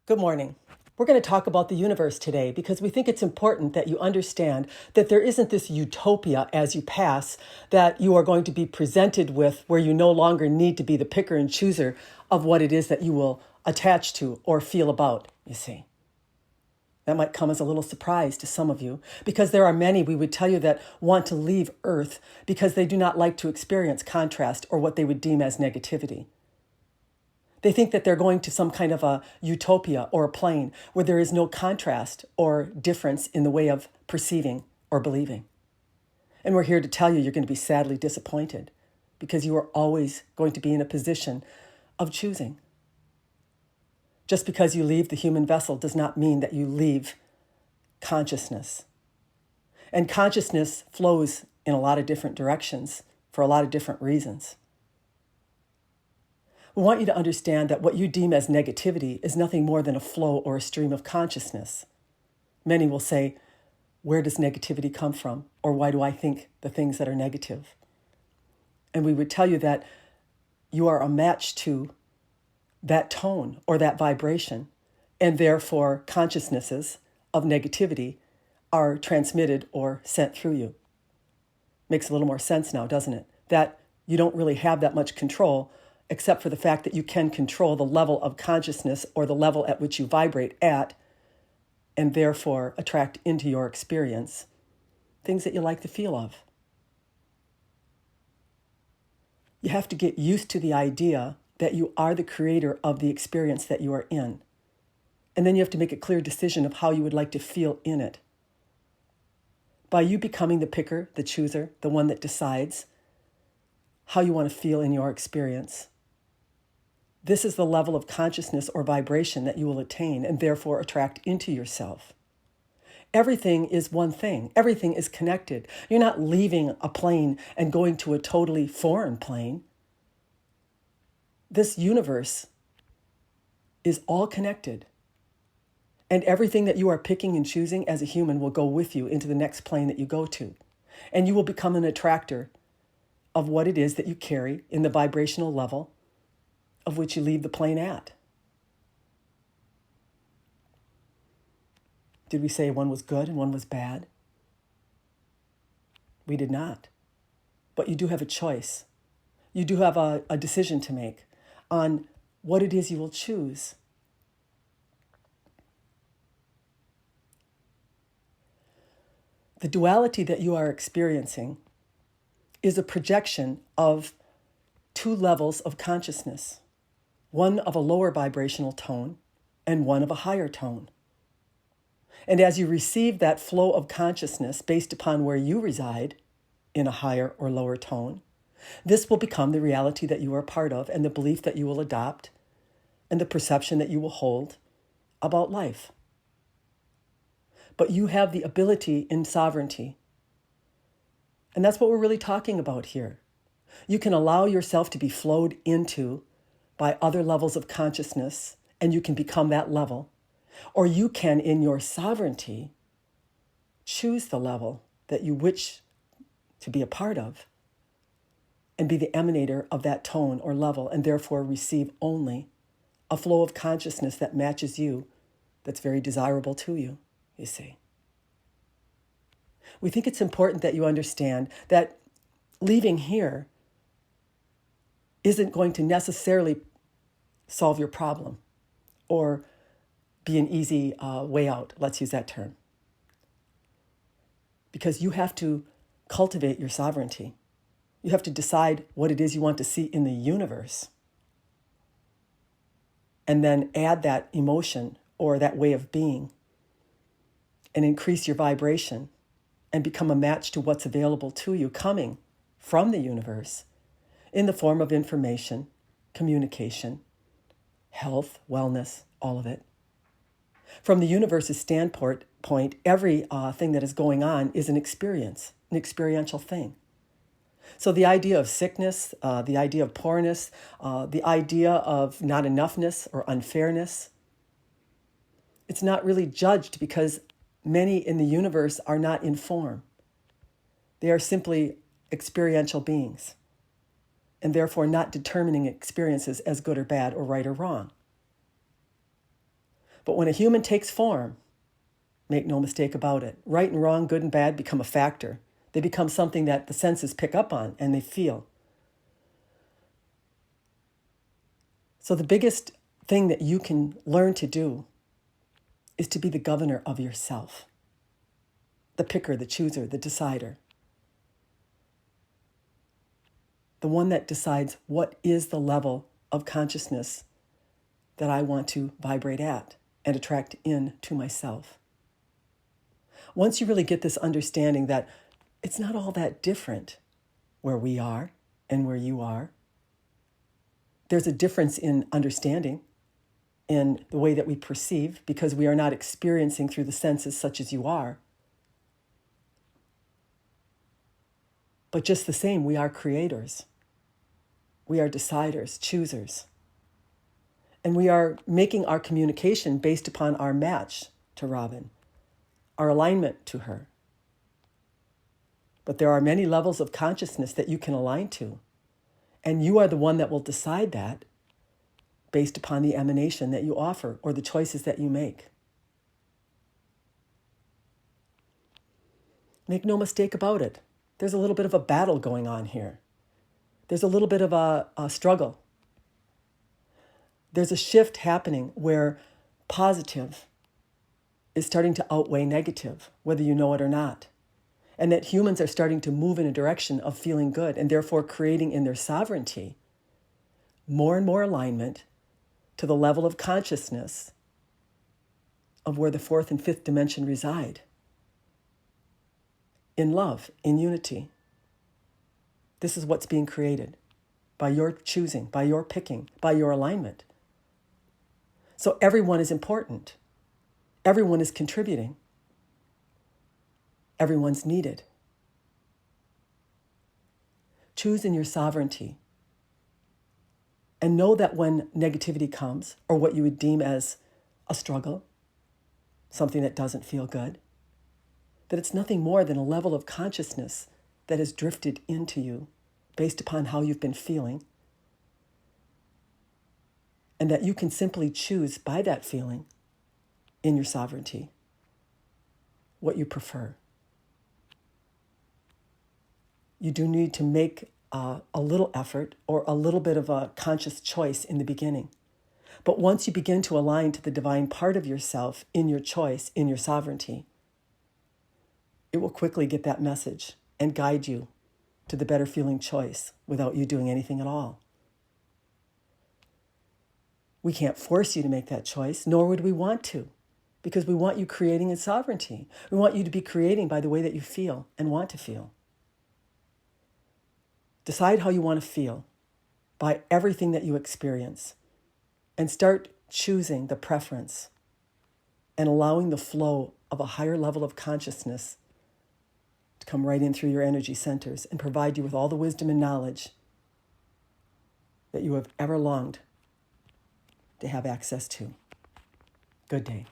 Good morning. We're going to talk about the universe today because we think it's important that you understand that there isn't this utopia as you pass that you are going to be presented with where you no longer need to be the picker and chooser of what it is that you will attach to or feel about, you see. That might come as a little surprise to some of you because there are many, we would tell you, that want to leave Earth because they do not like to experience contrast or what they would deem as negativity. They think that they're going to some kind of a utopia or a plane where there is no contrast or difference in the way of perceiving or believing. And we're here to tell you you're going to be sadly disappointed because you are always going to be in a position of choosing. Just because you leave the human vessel does not mean that you leave consciousness. And consciousness flows in a lot of different directions for a lot of different reasons. We want you to understand that what you deem as negativity is nothing more than a flow or a stream of consciousness. Many will say, where does negativity come from? Or why do I think the things that are negative? And we would tell you that you are a match to that tone or that vibration, and therefore consciousnesses of negativity are transmitted or sent through you. Makes a little more sense now, doesn't it? That you don't really have that much control except for the fact that you can control the level of consciousness or the level at which you vibrate at, and therefore attract into your experience things that you like the feel of. You have to get used to the idea that you are the creator of the experience that you are in. And then you have to make a clear decision of how you would like to feel in it. By you becoming the picker, the chooser, the one that decides how you want to feel in your experience, this is the level of consciousness or vibration that you will attain and therefore attract into yourself. Everything is one thing. Everything is connected. You're not leaving a plane and going to a totally foreign plane. This universe is all connected. And everything that you are picking and choosing as a human will go with you into the next plane that you go to. And you will become an attractor of what it is that you carry in the vibrational level of which you leave the plane at. Did we say one was good and one was bad? We did not. But you do have a choice. You do have a decision to make on what it is you will choose. The duality that you are experiencing is a projection of two levels of consciousness, one of a lower vibrational tone and one of a higher tone. And as you receive that flow of consciousness based upon where you reside in a higher or lower tone, this will become the reality that you are part of and the belief that you will adopt and the perception that you will hold about life. But you have the ability in sovereignty. And that's what we're really talking about here. You can allow yourself to be flowed into by other levels of consciousness, and you can become that level. Or you can, in your sovereignty, choose the level that you wish to be a part of and be the emanator of that tone or level, and therefore receive only a flow of consciousness that matches you, that's very desirable to you, you see. We think it's important that you understand that leaving here isn't going to necessarily solve your problem or be an easy way out. Let's use that term. Because you have to cultivate your sovereignty. You have to decide what it is you want to see in the universe. And then add that emotion or that way of being and increase your vibration and become a match to what's available to you coming from the universe in the form of information, communication, health, wellness, all of it. From the universe's standpoint, every thing that is going on is an experience, an experiential thing. So the idea of sickness, the idea of poorness, the idea of not enoughness or unfairness, it's not really judged because many in the universe are not in form. They are simply experiential beings, and therefore not determining experiences as good or bad or right or wrong. But when a human takes form, make no mistake about it, right and wrong, good and bad become a factor. They become something that the senses pick up on and they feel. So the biggest thing that you can learn to do is to be the governor of yourself, the picker, the chooser, the decider, the one that decides what is the level of consciousness that I want to vibrate at and attract in to myself. Once you really get this understanding that it's not all that different where we are and where you are, there's a difference in understanding, in the way that we perceive, because we are not experiencing through the senses such as you are. But just the same, we are creators. We are deciders, choosers. And we are making our communication based upon our match to Robin, our alignment to her. But there are many levels of consciousness that you can align to. And you are the one that will decide that based upon the emanation that you offer or the choices that you make. Make no mistake about it. There's a little bit of a battle going on here. There's a little bit of a struggle. There's a shift happening where positive is starting to outweigh negative, whether you know it or not. And that humans are starting to move in a direction of feeling good and therefore creating in their sovereignty more and more alignment to the level of consciousness of where the fourth and fifth dimension reside. In love, in unity. This is what's being created by your choosing, by your picking, by your alignment. So everyone is important. Everyone is contributing. Everyone's needed. Choose in your sovereignty. And know that when negativity comes, or what you would deem as a struggle, something that doesn't feel good, that it's nothing more than a level of consciousness that has drifted into you based upon how you've been feeling, and that you can simply choose by that feeling in your sovereignty what you prefer. You do need to make a little effort or a little bit of a conscious choice in the beginning. But once you begin to align to the divine part of yourself in your choice, in your sovereignty, it will quickly get that message and guide you to the better feeling choice without you doing anything at all. We can't force you to make that choice, nor would we want to, because we want you creating in sovereignty. We want you to be creating by the way that you feel and want to feel. Decide how you want to feel by everything that you experience, and start choosing the preference and allowing the flow of a higher level of consciousness to come right in through your energy centers and provide you with all the wisdom and knowledge that you have ever longed to have access to. Good day.